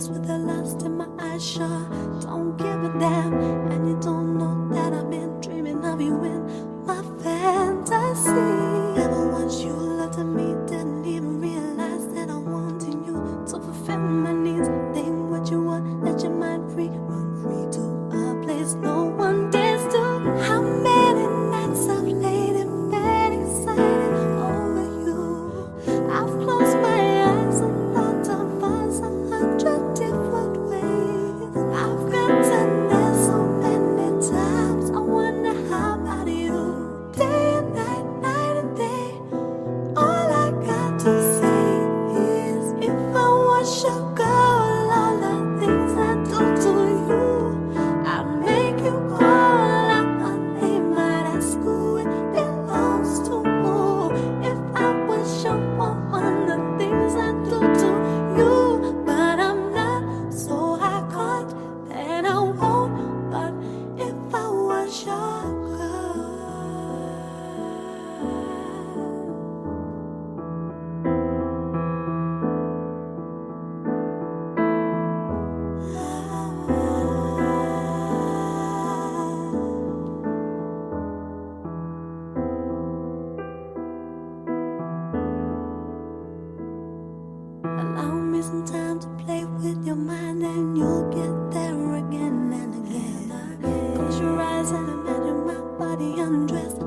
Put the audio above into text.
face with the lust in my eyes, sure. Don't give a damn, and you don't know that I've been dreaming of you in my fantasy. Never once you looked at me, didn't even realize that I'm wanting you to fulfill my needs. Think what you want, let your mind free, run free to a place no one dares to. How many nights I've laid in bed excited over you. I've closed my eyes and thought of us 100 different ways. I've got to there so many times. I wonder how about you. Day and night, night and day. All I got to say is, if I was your girl, all the things I do to you, I'd make you call out my name, I'd ask who it belongs to. If I was your woman, the things I do to you, but I'm not, so I can't, then I won't. But if I was your girl, allow me some time to play with your mind, and you'll get there again and again. Close your eyes and imagine my body undressed.